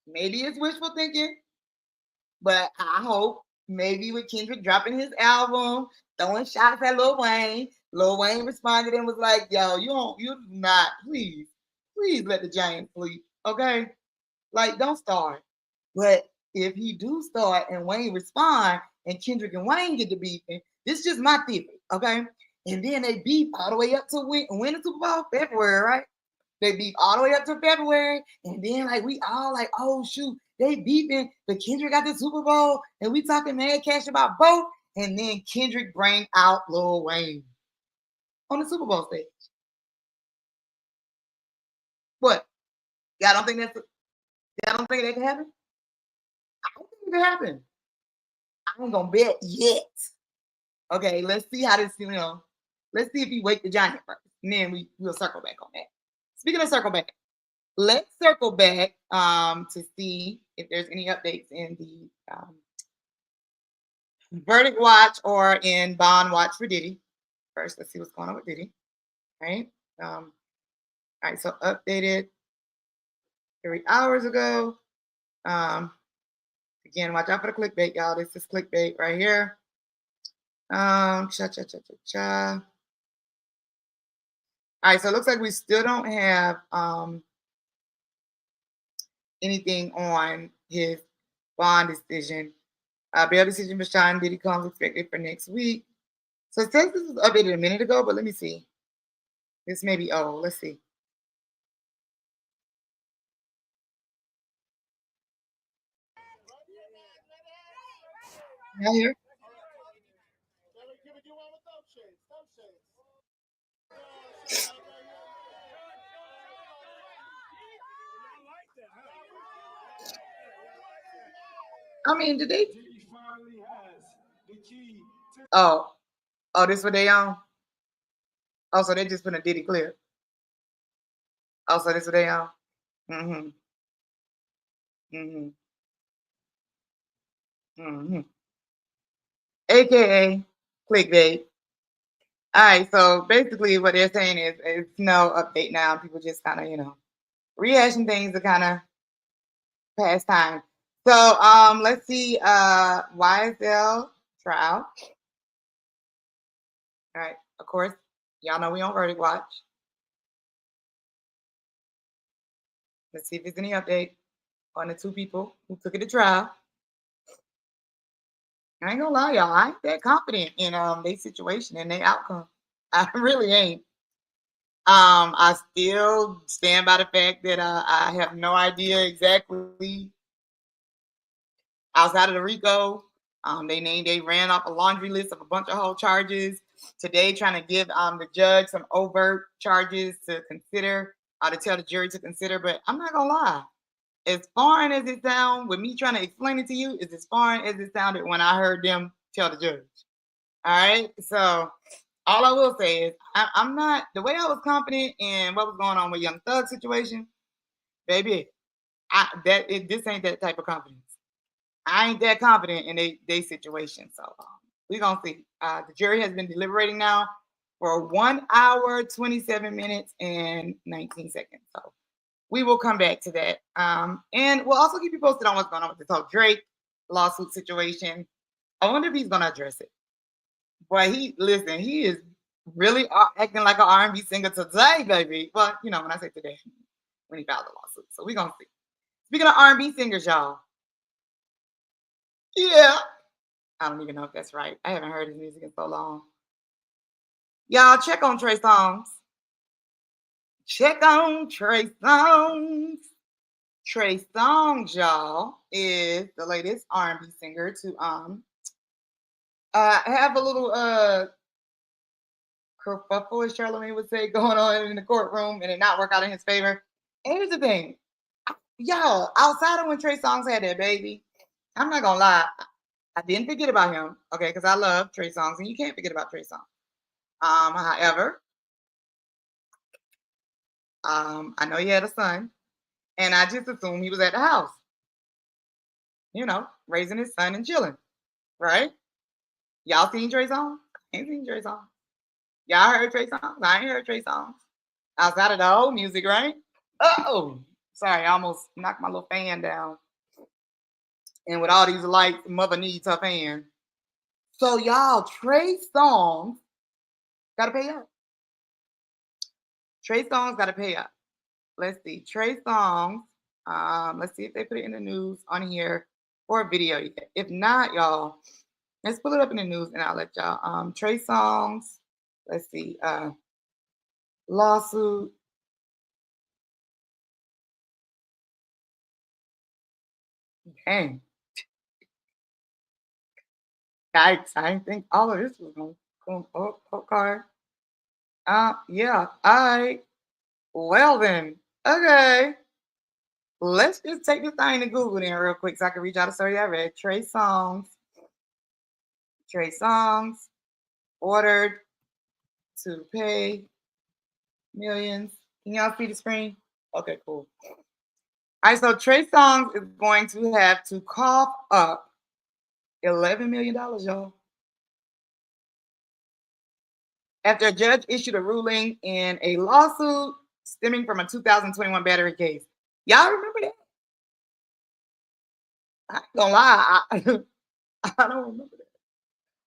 Maybe it's wishful thinking, but I hope maybe with Kendrick dropping his album, throwing shots at Lil Wayne responded and was like, yo, you do not, please let the Giants sleep, okay? Like, don't start. But if he do start and Wayne respond and Kendrick and Wayne get to beefing, this is just my theory, okay? And then they beef all the way up to win the Super Bowl February, right? They beef all the way up to February, and then like we all like, oh shoot, they beefing, but Kendrick got the Super Bowl, and we talking mad cash about both, and then Kendrick bring out Lil Wayne on the Super Bowl stage. What? Y'all don't think that can happen? I don't think it can happen. I ain't gonna bet yet. Okay, let's see how this, let's see if he wake the giant first, and then we'll circle back on that. Speaking of circle back, let's circle back to see if there's any updates in the verdict watch or in bond watch for Diddy. First, let's see what's going on with Diddy. Right? All right, so updated 3 hours ago. Again, watch out for the clickbait, y'all. This is clickbait right here. All right, so it looks like we still don't have anything on his bond decision. Bail decision for Sean Diddy Combs expected for next week. So it says this was updated a minute ago, but let me see. This may be old. Let's see. Y'all here? I mean, did they? Oh, this what they on? Oh, so they just put a Diddy clip. Oh, so this what they on? AKA clickbait. All right, so basically what they're saying is it's no update now. People just kind of, rehashing things to kind of pass time. So let's see YSL trial. All right, of course, y'all know we on verdict watch. Let's see if there's any update on the 2 people who took it to trial. I ain't gonna lie, y'all. I ain't that confident in their situation and their outcome. I really ain't. I still stand by the fact that I have no idea exactly outside of the RICO. They ran off a laundry list of a bunch of whole charges today, trying to give the judge some overt charges to consider, to tell the jury to consider. But I'm not gonna lie, as foreign as it sounds, with me trying to explain it to you, is as foreign as it sounded when I heard them tell the judge. All right, so all I will say is I'm not, the way I was confident in what was going on with Young Thug's situation, baby. This ain't that type of confidence. I ain't that confident in they situation. So we're gonna see. The jury has been deliberating now for 1 hour, 27 minutes, and 19 seconds. So we will come back to that. And we'll also keep you posted on what's going on with this whole Drake lawsuit situation. I wonder if he's gonna address it. Boy, he is really acting like an R&B singer today, baby. Well, when I say today, when he filed the lawsuit. So we're gonna see. Speaking of R&B singers, y'all. Yeah. I don't even know if that's right. I haven't heard his music in so long. Y'all check on Trey Songz. Check on Trey Songz. Trey Songz, y'all, is the latest R&B singer to have a little kerfuffle, as Charlamagne would say, going on in the courtroom, and it not work out in his favor. And here's the thing, y'all, outside of when Trey Songz had that baby, I'm not gonna lie, I didn't forget about him, okay, because I love Trey Songz, and you can't forget about Trey Songz. However, I know he had a son, and I just assumed he was at the house, raising his son and chilling, right? Y'all seen Trey Songz? Ain't seen Trey Songz. Y'all heard Trey Songz? I ain't heard Trey Songz. Outside of the old music, right? Oh, sorry, I almost knocked my little fan down. And with all these lights, mother needs her fan. So y'all, Trey Songz gotta pay up. Trey Songz gotta pay up. Let's see. Trey Songz. Let's see if they put it in the news on here or a video yet. If not, y'all, let's pull it up in the news and I'll let y'all. Trey Songz. Let's see. Lawsuit. Dang. I didn't think all of this was going to come up. Okay. Yeah. All right. Well then. Okay. Let's just take this thing to Google then real quick so I can reach out to story I read. Trey Songz ordered to pay millions. Can y'all see the screen? Okay, cool. All right, so Trey Songz is going to have to cough up $11 million, y'all. After a judge issued a ruling in a lawsuit stemming from a 2021 battery case. Y'all remember that? I ain't gonna lie, I don't remember that.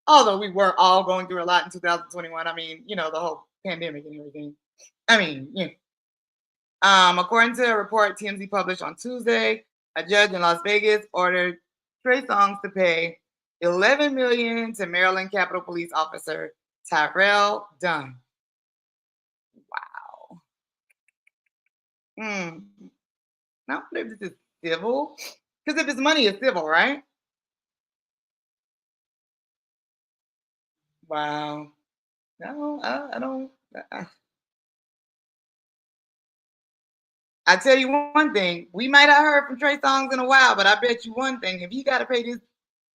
Although we were all going through a lot in 2021. I mean, the whole pandemic and everything. I mean, according to a report TMZ published on Tuesday, a judge in Las Vegas ordered Trey Songz to pay $11 million to Maryland Capitol Police Officer Tyrell Dunn. Wow. I don't believe this is civil. Because if it's money, it's civil, right? Wow. No, I don't. I tell you one thing. We might have heard from Trey Songz in a while, but I bet you one thing. If you got to pay this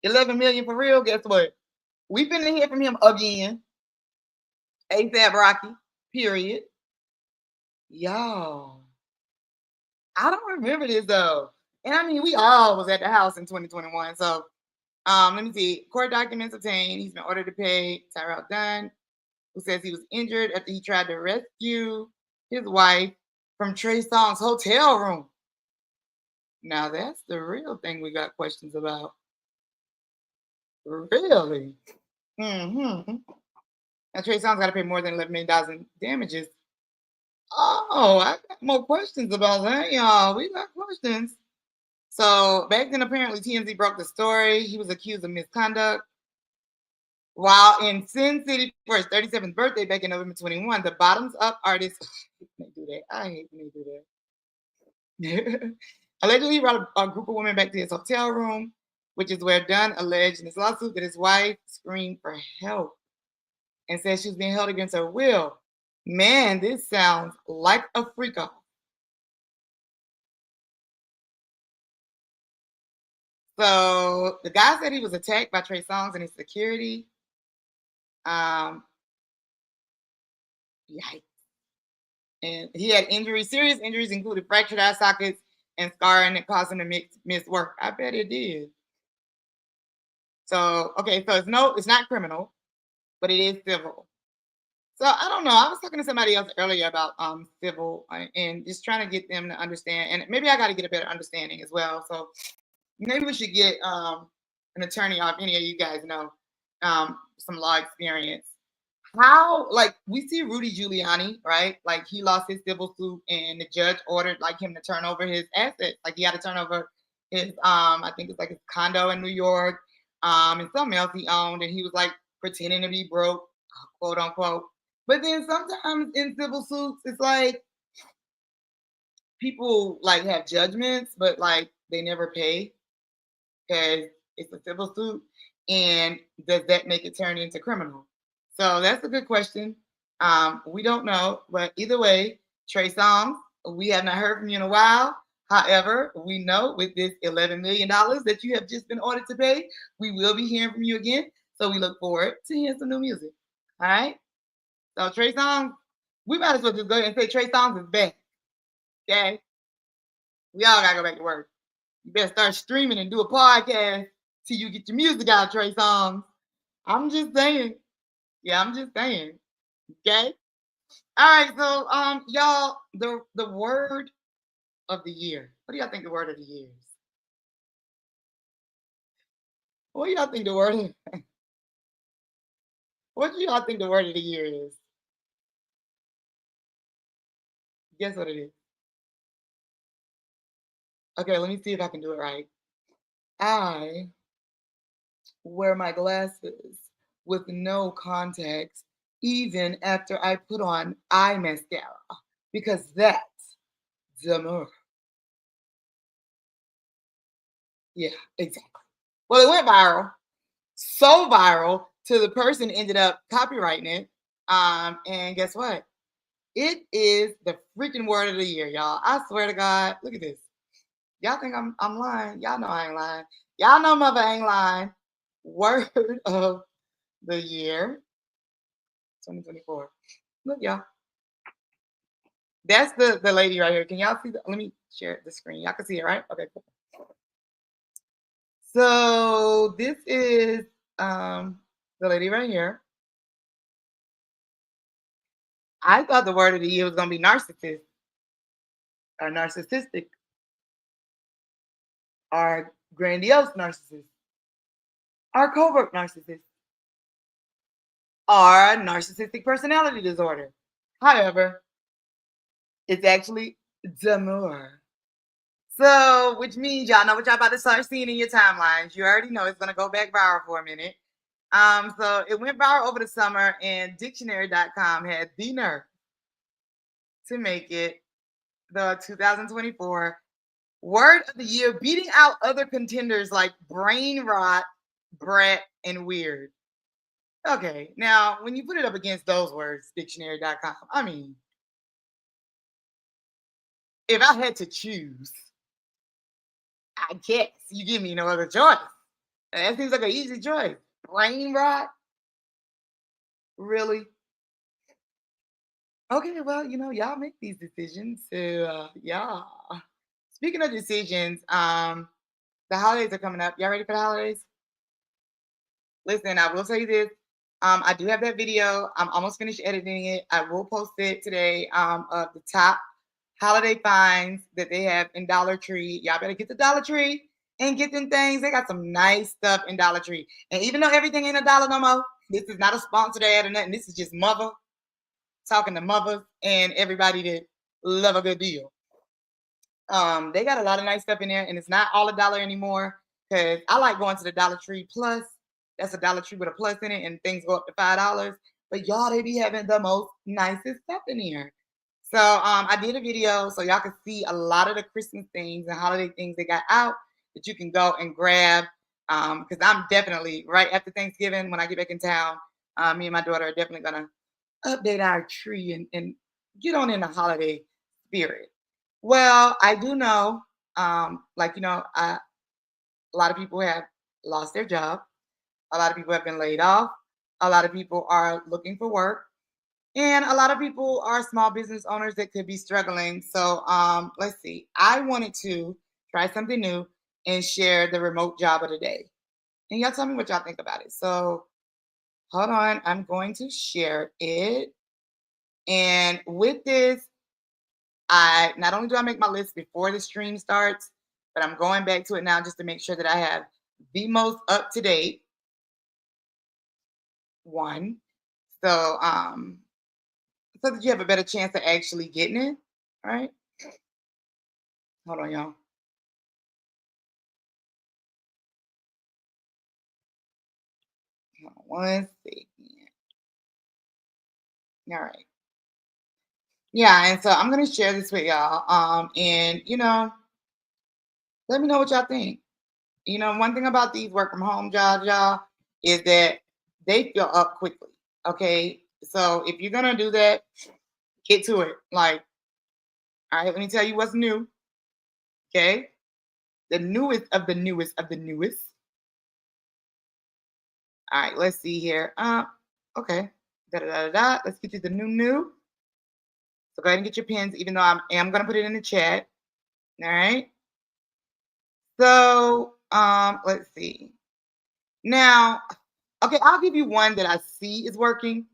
$11 million for real, guess what? We've been to hear from him again. ASAP Rocky, period. Y'all. I don't remember this though. And I mean, we all was at the house in 2021. So let me see. Court documents obtained. He's been ordered to pay Tyrell Dunn, who says he was injured after he tried to rescue his wife from Trey Songz' hotel room. Now that's the real thing we got questions about. Really? Now Trey Songz got to pay more than $11 million in damages. Oh, I got more questions about that, y'all. We got questions. So back then, apparently TMZ broke the story. He was accused of misconduct. While in Sin City for his 37th birthday back in November 21, the Bottoms Up artist, I hate when they do that. Allegedly brought a group of women back to his hotel room, which is where Dunn alleged in his lawsuit that his wife screamed for help and said she was being held against her will. Man, this sounds like a freak off. So the guy said he was attacked by Trey Songz and his security. Yikes. And he had injuries, serious injuries, included fractured eye sockets and scarring that caused him to miss work. I bet it did. So, okay, so it's not criminal, but it is civil. So I don't know. I was talking to somebody else earlier about civil and just trying to get them to understand. And maybe I got to get a better understanding as well. So maybe we should get an attorney, or if any of you guys know some law experience. How, like, we see Rudy Giuliani, right? Like, he lost his civil suit and the judge ordered him to turn over his assets. Like, he had to turn over his I think it's like his condo in New York, and something else he owned, and he was like pretending to be broke, quote unquote. But then sometimes in civil suits, it's like people like have judgments, but like they never pay because it's a civil suit. And does that make it turn into criminal? So that's a good question. We don't know, but either way, Trey Songz, we have not heard from you in a while. However, we know with this $11 million that you have just been ordered to pay, we will be hearing from you again. So we look forward to hearing some new music. All right. So Trey Songz, we might as well just go ahead and say Trey Songz is back. Okay? We all gotta go back to work. You better start streaming and do a podcast till you get your music out, Trey Songz. I'm just saying. Yeah, I'm just saying. Okay? All right, so y'all, the word of the year. What do y'all think the word of the year is? What do y'all think the word is? What do y'all think the word of the year is? Guess what it is? Okay, let me see if I can do it right. I wear my glasses with no contacts even after I put on eye mascara because that's demure. Yeah, exactly. Well, it went viral, so viral to the person ended up copywriting it. And guess what? It is the freaking word of the year, y'all. I swear to God. Look at this. Y'all think I'm lying? Y'all know I ain't lying. Y'all know mother ain't lying. Word of the year, 2024. Look, y'all. That's the lady right here. Can y'all see let me share the screen. Y'all can see it, right? Okay, cool. So this is the lady right here. I thought the word of the year was gonna be narcissist or narcissistic or grandiose narcissist or covert narcissist or narcissistic personality disorder. However, it's actually demure. So, which means y'all know what y'all about to start seeing in your timelines. You already know it's gonna go back viral for a minute. So it went viral over the summer, and dictionary.com had the nerve to make it the 2024 word of the year, beating out other contenders like brain rot, brat, and weird. Okay, now when you put it up against those words, dictionary.com, I mean, if I had to choose, I guess you give me no other choice. And that seems like an easy choice. Brain rot? Really? Okay, well, y'all make these decisions. So, yeah. Speaking of decisions, the holidays are coming up. Y'all ready for the holidays? Listen, I will tell you this. I do have that video. I'm almost finished editing it. I will post it today of the top holiday finds that they have in Dollar Tree. Y'all better get the Dollar Tree and get them things. They got some nice stuff in Dollar Tree. And even though everything ain't a dollar no more, this is not a sponsored ad or nothing. This is just mother talking to mothers and everybody that love a good deal. They got a lot of nice stuff in there, and it's not all a dollar anymore because I like going to the Dollar Tree Plus. That's a Dollar Tree with a plus in it, and things go up to $5. But y'all, they be having the most nicest stuff in here. So I did a video so y'all can see a lot of the Christmas things and holiday things they got out that you can go and grab. Because I'm definitely right after Thanksgiving when I get back in town. Me and my daughter are definitely gonna update our tree and get on in the holiday spirit. Well, I do know, a lot of people have lost their job. A lot of people have been laid off. A lot of people are looking for work. And a lot of people are small business owners that could be struggling. So let's see. I wanted to try something new and share the remote job of the day. And y'all tell me what y'all think about it. So hold on. I'm going to share it. And with this, I not only do I make my list before the stream starts, but I'm going back to it now just to make sure that I have the most up to date one. So so that you have a better chance of actually getting it. All right. Hold on, y'all. Hold on one second. All right. Yeah, and so I'm gonna share this with y'all. And let me know what y'all think. One thing about these work from home jobs, y'all, is that they fill up quickly. Okay. So if you're gonna do that, get to it. Like, all right, let me tell you what's new. Okay. The newest of the newest of the newest. All right, let's see here. Okay. Let's get you the new. So go ahead and get your pins, even though I am going to put it in the chat. All right. So let's see. Now, okay, I'll give you one that I see is working.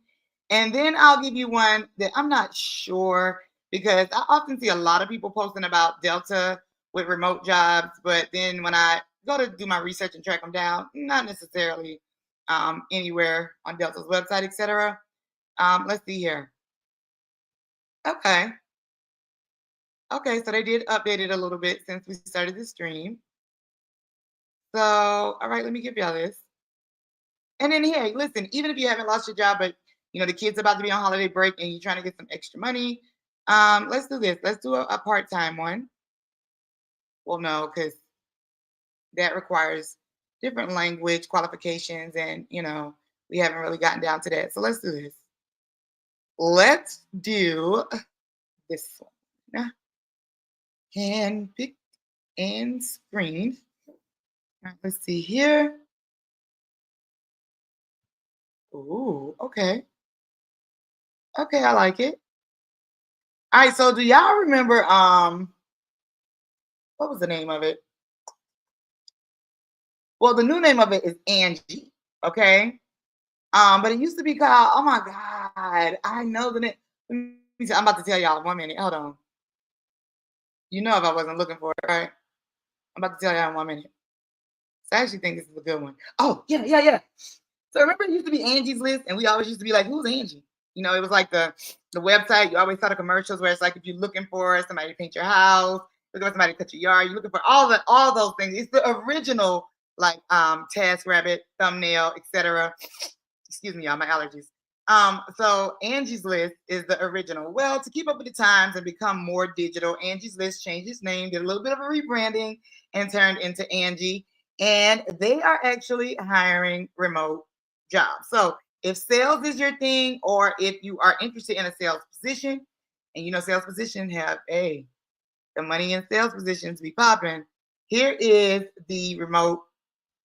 And then I'll give you one that I'm not sure, because I often see a lot of people posting about Delta with remote jobs. But then when I go to do my research and track them down, not necessarily anywhere on Delta's website, etc. Let's see here. Okay. Okay, so they did update it a little bit since we started the stream. So, all right, let me give y'all this. And then, hey, listen, even if you haven't lost your job, but the kid's about to be on holiday break and you're trying to get some extra money, let's do this. Let's do a part-time one. Well, no, because that requires different language qualifications, and we haven't really gotten down to that. So let's do this. Let's do this one. Handpicked and screened. All right, let's see here. Ooh, okay. Okay, I like it. All right, so do y'all remember what was the name of it? Well, the new name of it is Angie, okay? But it used to be called, oh my God, I know the name. I'm about to tell y'all 1 minute. Hold on. If I wasn't looking for it, right? I'm about to tell y'all in 1 minute. So I actually think this is a good one. Oh, yeah. So remember it used to be Angie's List, and we always used to be like, who's Angie? It was like the website. You always saw the commercials where it's like if you're looking for somebody to paint your house, looking for somebody to cut your yard, you're looking for all those things. It's the original TaskRabbit, thumbnail, etc. Excuse me, y'all, my allergies. So Angie's List is the original. Well, to keep up with the times and become more digital, Angie's List changed its name, did a little bit of a rebranding, and turned into Angie. And they are actually hiring remote jobs. So if sales is your thing, or if you are interested in a sales position, and sales positions have the money in sales positions be popping, here is the remote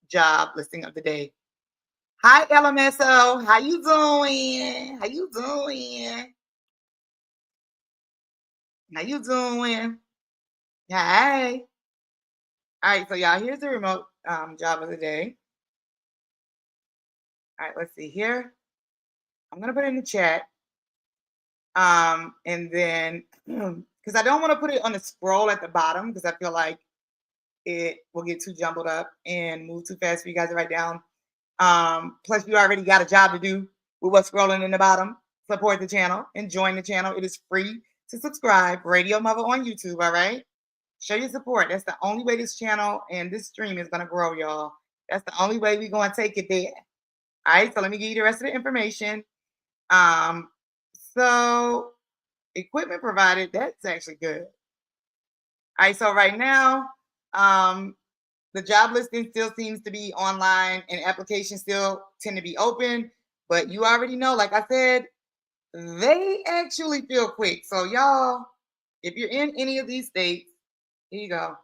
job listing of the day. Hi, LMSO. How you doing? How you doing? Hi. All right, so y'all, here's the remote job of the day. All right, let's see here. I'm gonna put it in the chat. And then, because I don't want to put it on the scroll at the bottom, because I feel like it will get too jumbled up and move too fast for you guys to write down. Plus, you already got a job to do with what's scrolling in the bottom. Support the channel and join the channel. It is free to subscribe. Radio-Muva on YouTube, all right? Show your support. That's the only way this channel and this stream is going to grow, y'all. That's the only way we're going to take it there. All right, so let me give you the rest of the information. So equipment provided, that's actually good. All right, so right now, the job listing still seems to be online and applications still tend to be open, but you already know, like I said, they actually feel quick. So y'all, if you're in any of these states, here you go.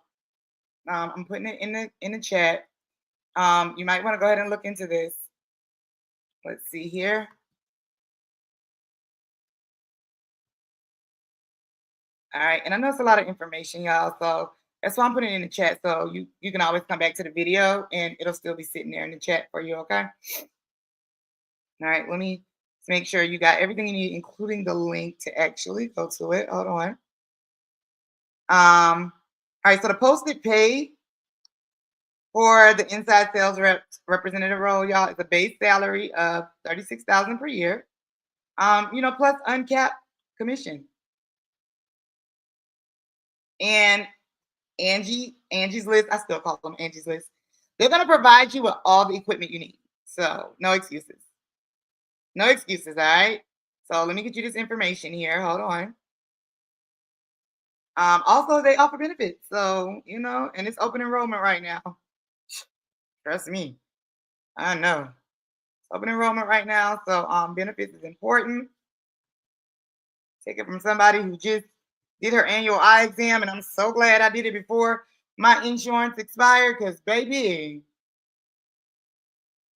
I'm putting it in the chat. You might want to go ahead and look into this. Let's see here. All right, and I know it's a lot of information, y'all, so that's why I'm putting it in the chat. So you can always come back to the video and it'll still be sitting there in the chat for you, okay? All right, let me make sure you got everything you need, including the link to actually go to it. Hold on. All right, so the posted pay for the inside sales representative role, y'all, is a base salary of $36,000 per year. Plus uncapped commission. And Angie's List, I still call them Angie's List. They're going to provide you with all the equipment you need. So no excuses. No excuses, all right? So let me get you this information here. Hold on. Also, they offer benefits. So, and it's open enrollment right now. Trust me. I know. It's open enrollment right now. So benefits is important. Take it from somebody who just did her annual eye exam, and I'm so glad I did it before my insurance expired, because baby,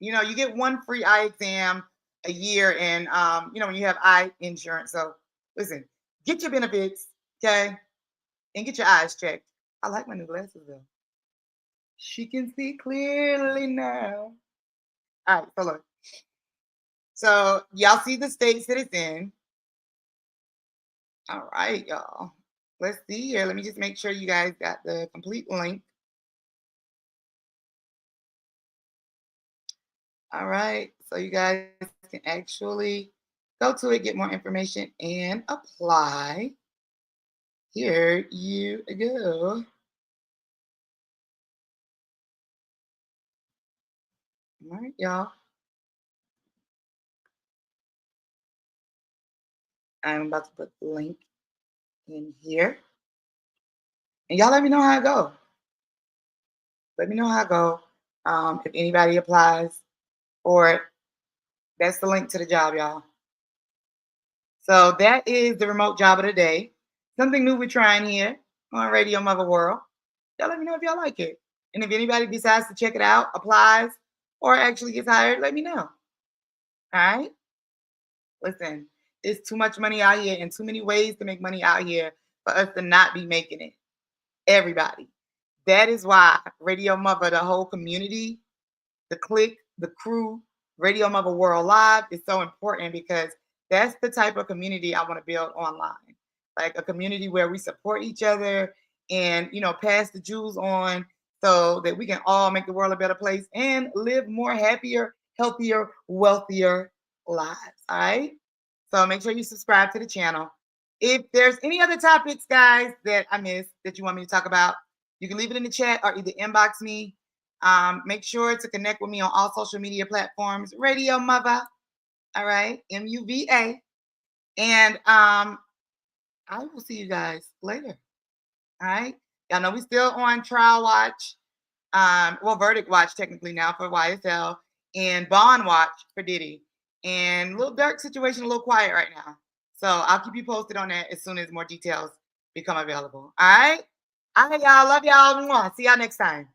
you get one free eye exam a year, and when you have eye insurance. So listen, get your benefits, okay, and get your eyes checked. I like my new glasses though. She can see clearly now. All right, so look. So y'all see the states that it's in. All right, y'all. Let's see here. Let me just make sure you guys got the complete link. All right, so you guys can actually go to it, get more information, and apply. Here you go. All right, y'all. I'm about to put the link in here. And y'all let me know how it go. Let me know how it go. If anybody applies for it, that's the link to the job, y'all. So that is the remote job of the day. Something new we're trying here on Radio-Muva World. Y'all let me know if y'all like it. And if anybody decides to check it out, applies, or actually gets hired, let me know. All right? Listen, there's too much money out here and too many ways to make money out here for us to not be making it. Everybody. That is why Radio-Muva, the whole community, the clique, the crew, Radio-Muva World Live is so important, because that's the type of community I want to build online. Like a community where we support each other and, pass the jewels on so that we can all make the world a better place and live more happier, healthier, wealthier lives. All right. So make sure you subscribe to the channel. If there's any other topics, guys, that I missed that you want me to talk about, you can leave it in the chat or either inbox me. Make sure to connect with me on all social media platforms, Radio-Muva. All right, MUVA. And I will see you guys later. All right. Y'all know we still on trial watch. Verdict watch technically now for YSL, and bond watch for Diddy. And Lil Durk situation a little quiet right now. So I'll keep you posted on that as soon as more details become available. All right. All right, y'all. Love y'all. See y'all next time.